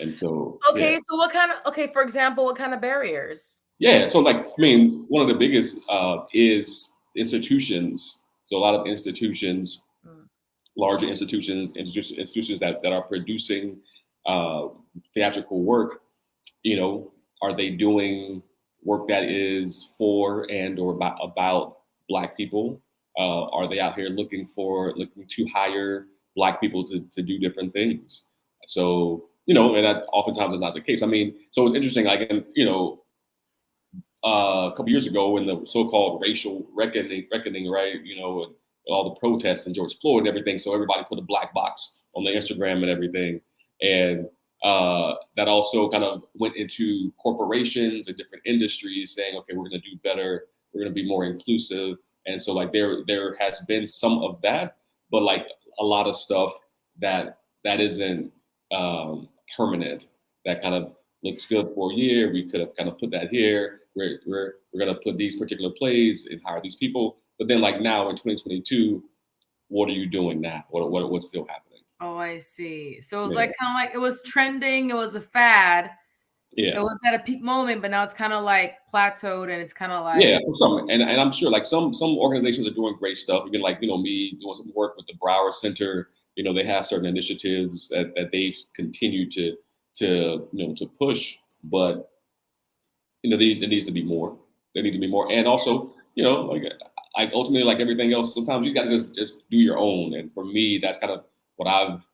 And so so for example, what kind of barriers? Yeah, so one of the biggest is institutions. So a lot of institutions, larger institutions that are producing theatrical work, are they doing work that is for and or about Black people? Are they out here looking to hire Black people to do different things? So, and that oftentimes is not the case. So it's interesting, a couple years ago when the so-called racial reckoning, right? And all the protests and George Floyd and everything. So everybody put a black box on their Instagram and everything. And that also kind of went into corporations and different industries saying, okay, we're going to do better. We're going to be more inclusive. And so there has been some of that, but a lot of stuff that isn't permanent, that kind of looks good for a year. We could have kind of put that here. We're going to put these particular plays and hire these people. But then now in 2022, what are you doing now? What's still happening? Oh, I see. So it was kind of it was trending. It was a fad. Yeah. It was at a peak moment, but now it's kind of plateaued, and it's kind of for some. And I'm sure some organizations are doing great stuff. Even me doing some work with the Broward Center. They have certain initiatives that they've continued to push, but there needs to be more. There need to be more, and also ultimately, like everything else, sometimes you got to just do your own. And for me, that's kind of what I've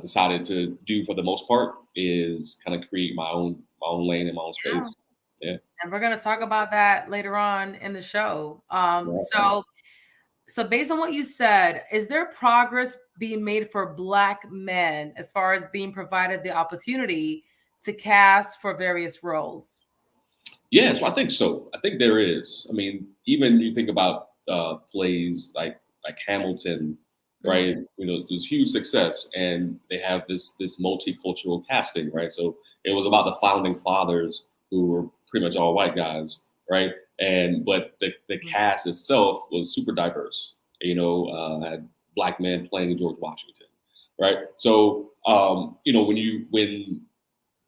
decided to do for the most part, is kind of create my own lane and my own space. Yeah. And we're gonna talk about that later on in the show. So based on what you said, is there progress being made for Black men as far as being provided the opportunity to cast for various roles? Yeah, so I think so. I think there is. Even you think about plays like Hamilton, right? There's huge success, and they have this multicultural casting, right? So it was about the founding fathers who were pretty much all white guys, right? But the cast itself was super diverse. Had Black men playing George Washington, right? So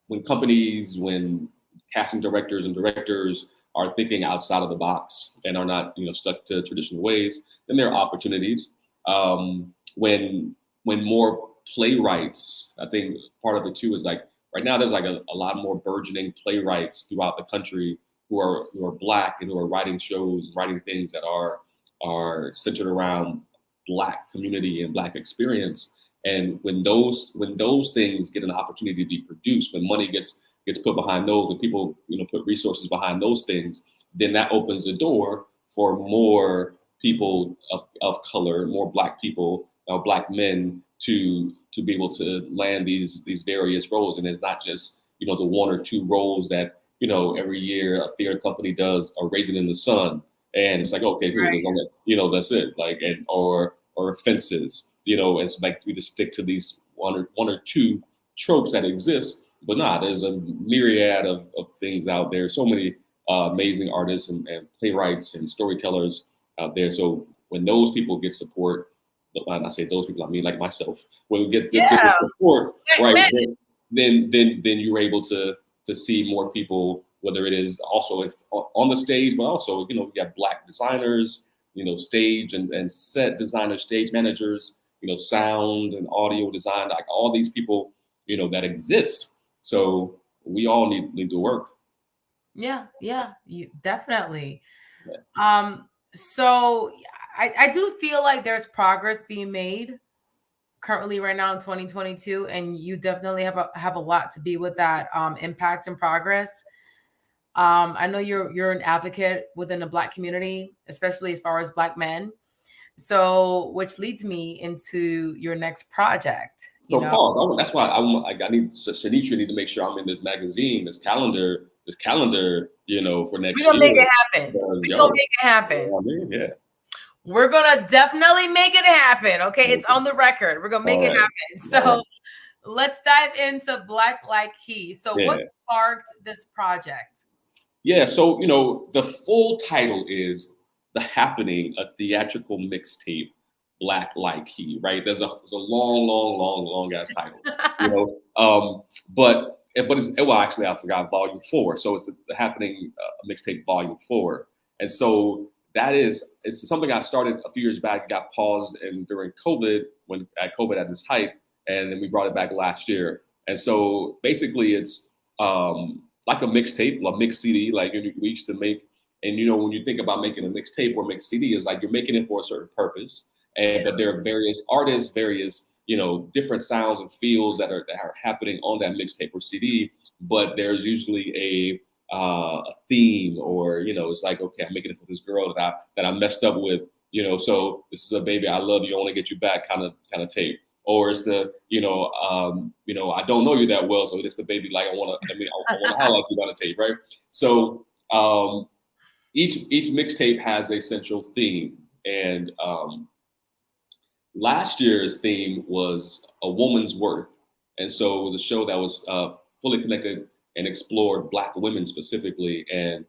when companies, when casting directors are thinking outside of the box and are not stuck to traditional ways, then there are opportunities. When more playwrights, I think part of it too is right now there's a lot more burgeoning playwrights throughout the country who are Black and who are writing shows, writing things that are centered around Black community and Black experience. And when those things get an opportunity to be produced, when money gets put behind those, when people put resources behind those things, then that opens the door for more people of color, more Black people, Black men to be able to land these various roles. And it's not just the one or two roles that every year a theater company does a Raisin in the Sun, and it's like, okay, cool, Right. that's it, like, and or Fences, it's like we just stick to these one or two tropes that exist, but there's a myriad of things out there, so many amazing artists and playwrights and storytellers out there. So when those people get support, when I say those people, I mean like myself, when we get the support, right, then you're able to see more people, whether it is also on the stage, but also, we have Black designers, stage and set designers, stage managers, sound and audio design, like all these people, that exist. So we all need to work. Yeah, definitely. Yeah. So I do feel like there's progress being made currently right now in 2022, and you definitely have a lot to be with that impact and progress. I know you're an advocate within the Black community, especially as far as Black men. So, which leads me into your next project. So pause. That's why I need Shenteria need to make sure I'm in this magazine, this calendar, for next year. We're gonna make it happen. We're gonna make it happen. Yeah. We're gonna definitely make it happen. Okay, it's on the record. We're gonna make it happen. So let's dive into Black Like He. So what sparked this project? Yeah, so the full title is The Happening, a Theatrical Mixtape, Black Like He, right? There's a long ass title, but it's, well, actually I forgot, Volume 4. So it's The Happening Mixtape Volume 4, and so it's something I started a few years back, got paused and during COVID, when COVID at its height, and then we brought it back last year. And so basically it's like a mixtape, a mixed CD, like we used to make. And when you think about making a mixtape or mixed CD, is like you're making it for a certain purpose, but there are various artists, various different sounds and feels that are happening on that mixtape or CD. But there's usually a theme, or it's like, okay, I'm making it for this girl that I messed up with, so this is a baby I love you, I want to get you back kind of tape. Or it's the I don't know you that well, so it's the baby like I want to highlight you on a tape, right? So each mixtape has a central theme, and last year's theme was A Woman's Worth, and so it was a show that was fully connected and explored Black women specifically, and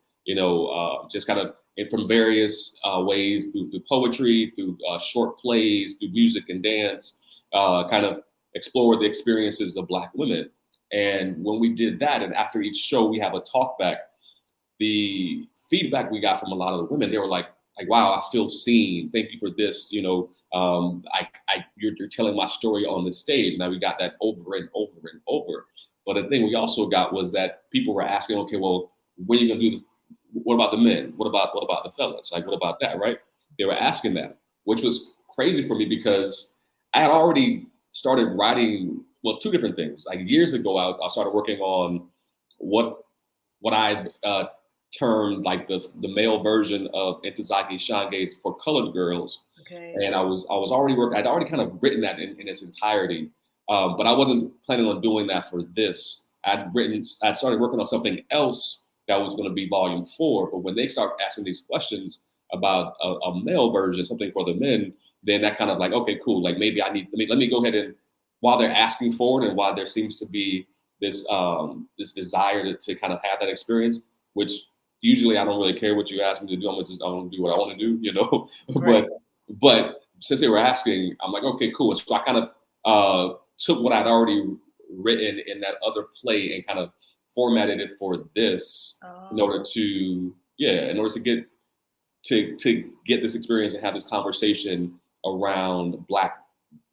just kind of from various ways, through poetry, through short plays, through music and dance. Kind of explore the experiences of Black women. And when we did that, and after each show we have a talk back, the feedback we got from a lot of the women, they were like, wow, I feel seen. Thank you for this. You're telling my story on the stage. Now we got that over and over and over. But the thing we also got was that people were asking, okay, well, when are you gonna do this? What about the men? What about the fellas? Like, what about that, right? They were asking that, which was crazy for me because I had already started writing, well, two different things. Like years ago, I started working on what I termed like the male version of Ntozake Shange's For Colored Girls. Okay. And I was already working. I'd already kind of written that in its entirety, but I wasn't planning on doing that for this. I'd started working on something else that was going to be Volume 4. But when they start asking these questions about a male version, something for the men, then that kind of like, okay, cool. Like maybe let me go ahead and, while they're asking for it and while there seems to be this desire to kind of have that experience, which usually I don't really care what you ask me to do. I'm gonna do what I want to do, Right. But since they were asking, I'm like, okay, cool. So I kind of took what I'd already written in that other play and kind of formatted it for this in order to get this experience and have this conversation around Black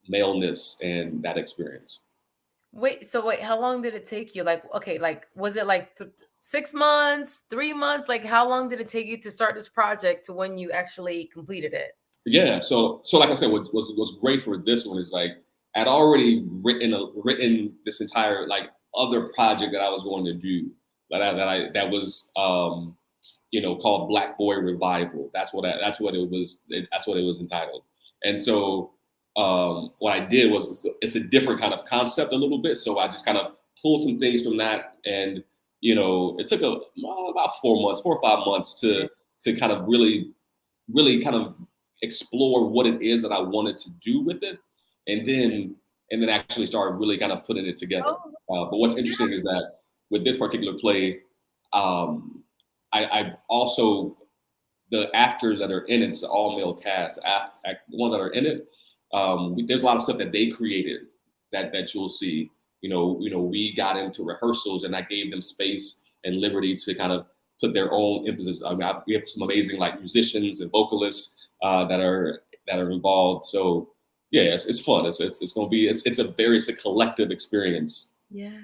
maleness and that experience. Wait, how long did it take you? Like, okay, like, was it like 6 months, 3 months? Like, how long did it take you to start this project to when you actually completed it? Yeah. So like I said, what's great for this one is like I'd already written this entire like other project that I was going to do that was called Black Boy Revival. That's what it was entitled. And so what I did was it's a different kind of concept a little bit. So I just kind of pulled some things from that, and it took about 4 months, 4 or 5 months to kind of really kind of explore what it is that I wanted to do with it, and then actually start really kind of putting it together. But what's interesting is that with this particular play, I also, the actors that are in it, it's an all male cast. The ones that are in it, there's a lot of stuff that they created that you'll see. We got into rehearsals, and I gave them space and liberty to kind of put their own emphasis. I mean, we have some amazing like musicians and vocalists that are involved. So yeah, it's fun. It's going to be it's a collective experience. Yeah.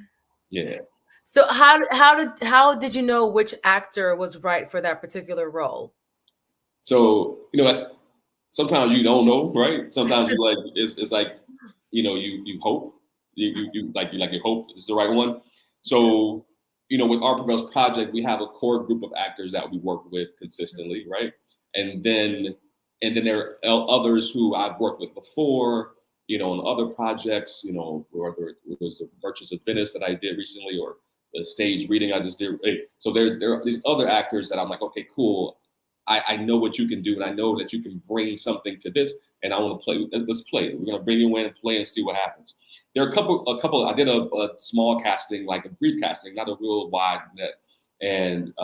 So how did you know which actor was right for that particular role? So that's sometimes you don't know, right? Sometimes you like it's like you hope you hope it's the right one. So with Art Prevails Project, we have a core group of actors that we work with consistently, right? And then there are others who I've worked with before, on other projects, whether it was the Merchants of Venice that I did recently or the stage reading I just did. So there are these other actors that I'm like, okay, cool. I know what you can do, and I know that you can bring something to this, and I want to play. Let's play. We're gonna bring you in and play and see what happens. There are a couple. I did a small casting, like a brief casting, not a real wide net, and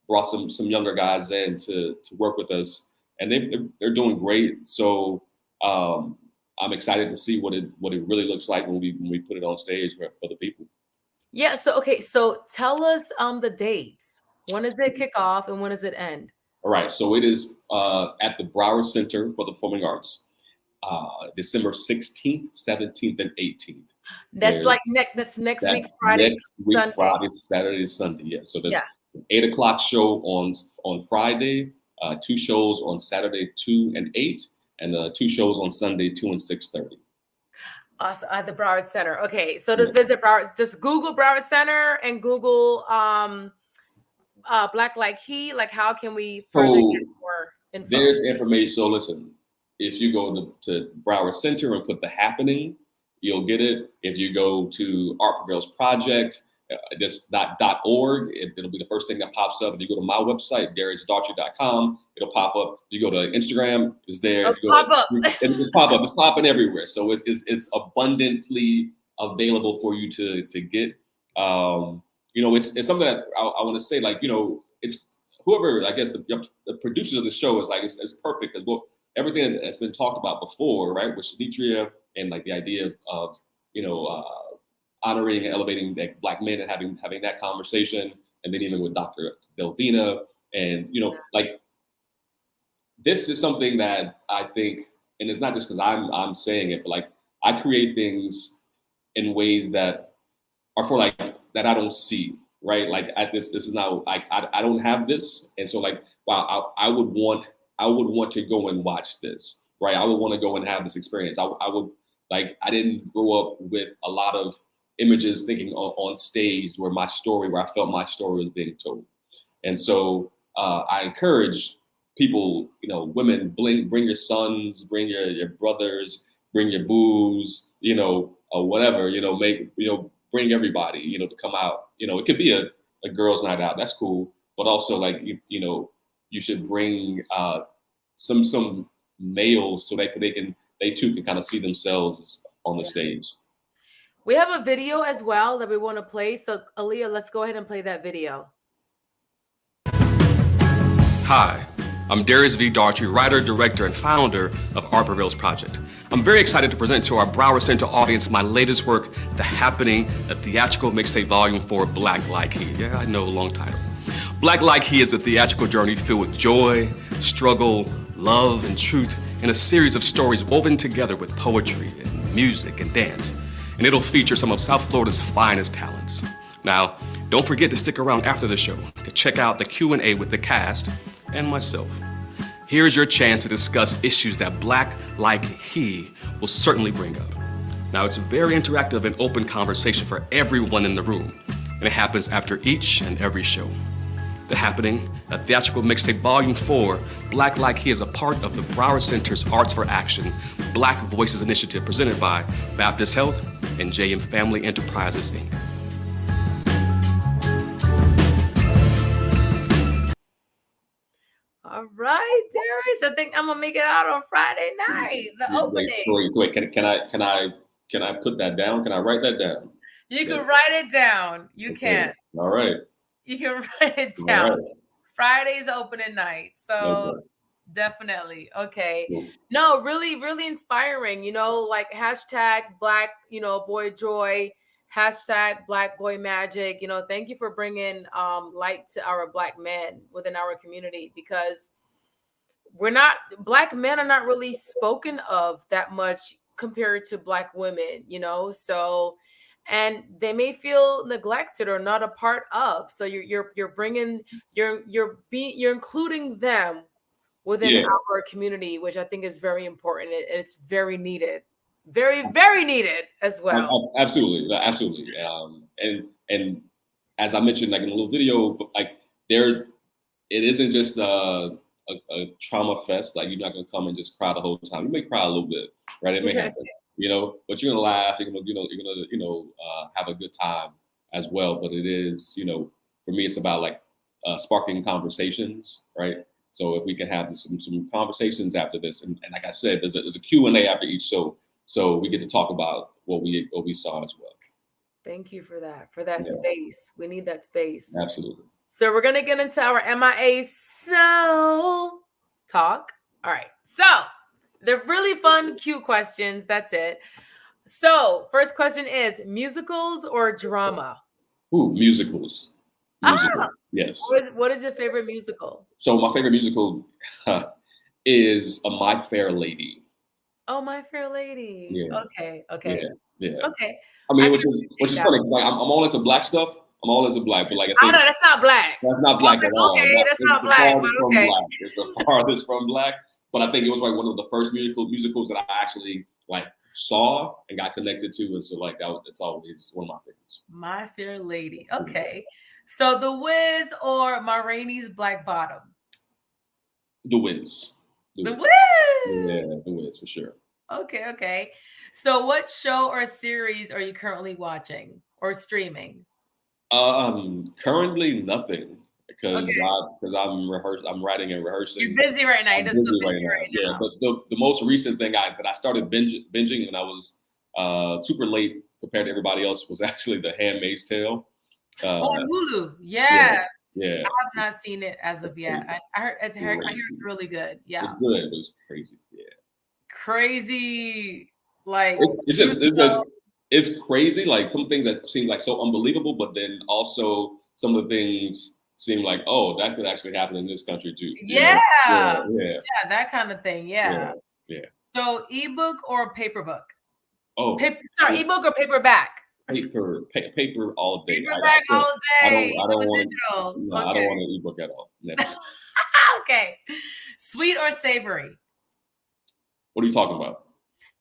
brought some younger guys in to work with us, and they're doing great. So I'm excited to see what it really looks like when we put it on stage for the people. Yeah. So okay. So tell us the dates. When does it kick off and when does it end? All right. So it is at the Broward Center for the Performing Arts, December 16th, 17th, and 18th. That's that's next week, Friday. Next week, Sunday. Friday, Saturday, Sunday. Yeah. So there's an 8 o'clock show on Friday, 2 shows on Saturday, 2 and 8, and 2 shows on Sunday, 2 and 6:30. Awesome. At the Broward Center. Okay. So just visit Broward. Just Google Broward Center and Google Black Like He. Like, how can we further get more info? There's information. So listen, if you go to Broward Center and put The Happening, you'll get it. If you go to Art Prevails Project, .org, it'll be the first thing that pops up. If you go to my website, Daughtry.com, it'll pop up. If you go to Instagram, it's there. It's pop up. It's pop up. It's popping everywhere. So it's abundantly available for you to get. It's something that I want to say, like, it's whoever, I guess the producers of the show is like, it's perfect because everything that's been talked about before, right, with Shenteria and like the idea of honoring and elevating like Black men and having that conversation, and then even with Dr. Delvena, and like this is something that I think, and it's not just because I'm saying it, but like I create things in ways that are for like that I don't see, right? Like this is not like I don't have this, and so like wow, I would want to go and watch this, right? I would want to go and have this experience. I would like I didn't grow up with a lot of images thinking on stage where I felt my story was being told, and so I encourage people, women, bring your sons, bring your brothers, bring your booze, or whatever, bring everybody, to come out. It could be a girls' night out. That's cool. But also like, you should bring some males so they too can kind of see themselves on the stage. We have a video as well that we want to play. So Aaliyah, let's go ahead and play that video. Hi, I'm Darius V, Daughtry, writer, director, and founder of Art Prevails Project. I'm very excited to present to our Broward Center audience my latest work, The Happening, a Theatrical Mixtape Volume 4, Black Like He. Yeah, I know, long title. Black Like He is a theatrical journey filled with joy, struggle, love, and truth in a series of stories woven together with poetry and music and dance. and it'll feature some of South Florida's finest talents. Now, don't forget to stick around after the show to check out the Q&A with the cast and myself. Here's your chance to discuss issues that Black Like He will certainly bring up. Now, it's a very interactive and open conversation for everyone in the room, and it happens after each and every show. The Happening, a Theatrical Mixtape Volume 4, Black Like He is a part of the Broward Center's Arts for Action Black Voices Initiative presented by Baptist Health and JM Family Enterprises, Inc. All right, Darius. I think I'm gonna make it out on Friday night. The opening. Wait. Can I put that down? Can I write that down? You can write it down. You can. All right. You can write it down. Right. Friday's opening night. So definitely. Okay. Cool. No, really, really inspiring. You know, like hashtag Black, boy joy, hashtag Black boy magic. You know, thank you for bringing light to our Black men within our community, because Black men are not really spoken of that much compared to Black women, so, and they may feel neglected or not a part of. So you're including them within our community, which I think is very important. It's very needed, very, very needed as well. Absolutely. And as I mentioned, like in the little video, like it isn't just a trauma fest. Like, you're not gonna come and just cry the whole time. You may cry a little bit, right? It may happen, but you're gonna laugh. You're gonna have a good time as well. But it is, for me, it's about like sparking conversations, right? So if we can have some conversations after this, and like I said, there's a Q&A after each show, so we get to talk about what we saw as well. Thank you for that space. We need that space. Absolutely. So we're gonna get into our MIA Soul talk. All right. So they're really fun, cute questions. That's it. So first question is musicals or drama? Ooh, musicals. Yes. What is your favorite musical? So my favorite musical is My Fair Lady. Oh, My Fair Lady. Yeah. Okay. Yeah. Okay. I mean, which is funny because I'm all into Black stuff. I'm all into Black, but like I think no, that's not Black. That's not Black at all. Okay, that's not Black. But okay. It's the farthest from Black. But I think it was like one of the first musicals that I actually like saw and got connected to, and so like it's always one of my favorites. My Fair Lady. Okay. So The Wiz or Ma Rainey's Black Bottom? The Wiz. The Wiz. Yeah, The Wiz for sure. Okay. So what show or series are you currently watching or streaming? Currently nothing because I'm writing and rehearsing. You're busy right now. I'm busy right now. Yeah, but the most recent thing that I started binging and I was super late compared to everybody else was actually The Handmaid's Tale. On Hulu. Yes. Yeah. I have not seen it as of yet. I hear it's really good. Yeah. It's good. It was crazy. Yeah. Crazy. Like it's crazy. Like some things that seem like so unbelievable, but then also some of the things seem like, oh, that could actually happen in this country too. Yeah, that kind of thing. Yeah. So ebook or paper book? Oh, ebook or paperback? Paper all day. Paperback all day. I don't want an ebook at all. Never. Okay. Sweet or savory? What are you talking about?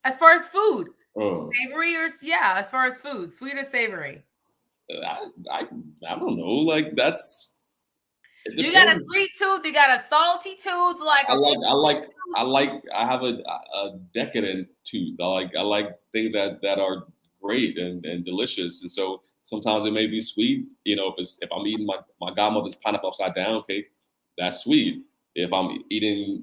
As far as food, savory or as far as food, sweet or savory? I don't know. Like that's. You got a sweet tooth. You got a salty tooth. Like I have a decadent tooth. I like things that are great and delicious, and so sometimes it may be sweet. If I'm eating my godmother's pineapple upside down cake, that's sweet. If I'm eating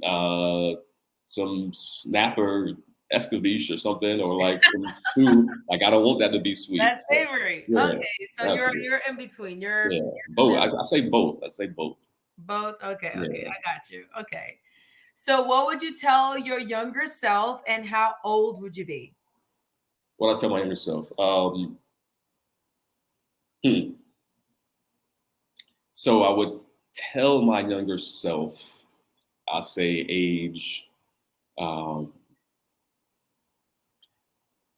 some snapper escabeche or something, or like some food, like I don't want that to be sweet. That's savory. So, okay, so you're in between. You're both. I say both. Both. Okay. Okay, I got you. Okay. So, what would you tell your younger self, and how old would you be? What I tell my younger self. So I would tell my younger self, I'll say age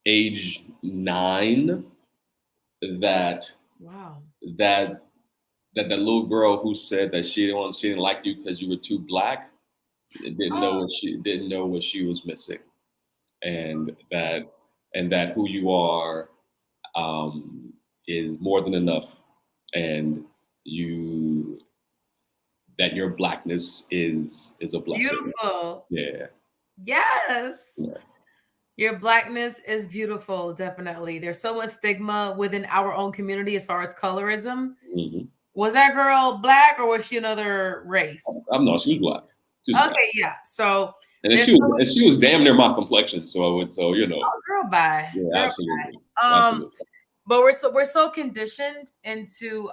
age 9 that Wow. that little girl who said that she didn't like you because you were too black didn't know what she was missing, and that who you are is more than enough, and that your blackness is a blessing. Beautiful. Yeah. Yes. Yeah. Your blackness is beautiful, definitely. There's so much stigma within our own community as far as colorism. Mm-hmm. Was that girl black or was she another race? I'm not. She was black. Okay, yeah. So and she was damn near my complexion. So you know. Oh, girl, bye. Yeah, girl, absolutely. bye. Absolutely. But we're so conditioned into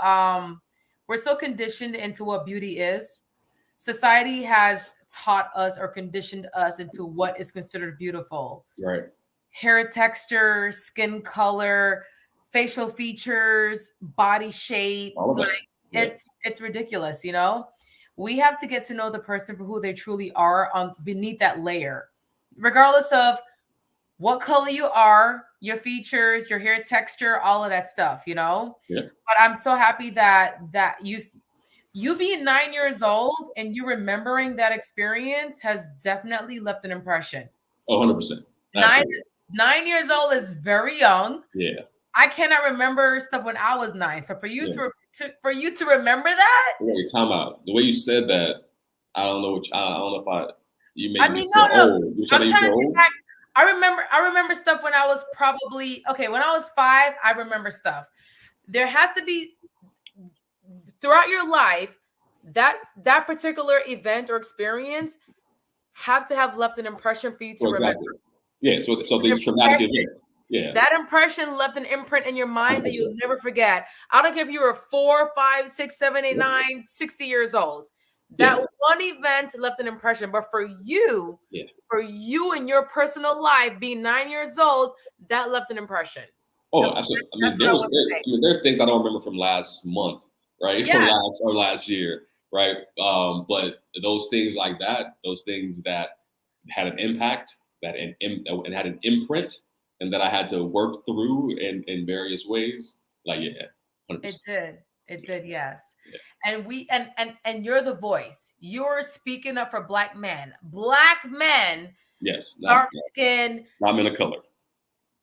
what beauty is. Society has taught us or conditioned us into what is considered beautiful. Right. Hair texture, skin color, facial features, body shape. All of that. It's ridiculous, you know? We have to get to know the person for who they truly are beneath that layer. Regardless of what color you are, your features, your hair texture, all of that stuff, you know? Yeah. But I'm so happy that you being 9 years old and you remembering that experience has definitely left an impression. 100%. 9 years old is very young. Yeah. I cannot remember stuff when I was 9. So for you to remember that. Wait, time out. The way you said that, I don't know if you made me no. old. I'm trying to think back. I remember stuff when I was probably when I was 5, I remember stuff. There has to be throughout your life that particular event or experience have to have left an impression for you to remember. Yeah, so these traumatic events. Yeah. That impression left an imprint in your mind that you'll never forget. I don't care if you were 4, 5, 6, 7, 8, 9, 60 years old. That one event left an impression. But for you in your personal life, being 9 years old, that left an impression. Oh, absolutely. I mean, there are things I don't remember from last month, right? Yes. or last year, right? But those things like that, those things that had an impact, and had an imprint, and that I had to work through in various ways, 100%. It did, yes. Yeah. And you're the voice. You're speaking up for Black men. Black men. Yes. Dark skin. Not men of color.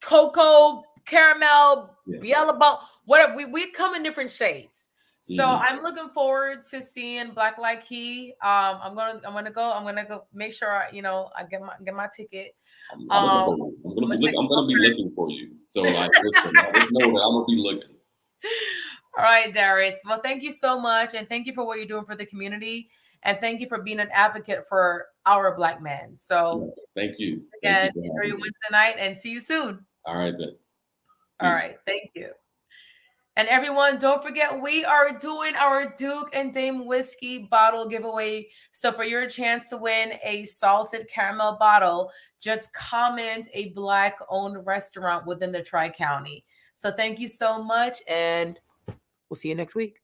Cocoa, caramel, yellow bone, whatever. We come in different shades. So I'm looking forward to seeing Black Like He. I'm gonna go make sure I get my ticket. I'm gonna be looking for you. So listen, just know that I'm gonna be looking. All right, Darius. Well, thank you so much, and thank you for what you're doing for the community, and thank you for being an advocate for our Black men. So thank you again. Enjoy your Wednesday night, and see you soon. All right then. All right, thank you. And everyone, don't forget, we are doing our Duke and Dame whiskey bottle giveaway. So for your chance to win a salted caramel bottle, just comment a Black-owned restaurant within the Tri-County. So thank you so much, and we'll see you next week.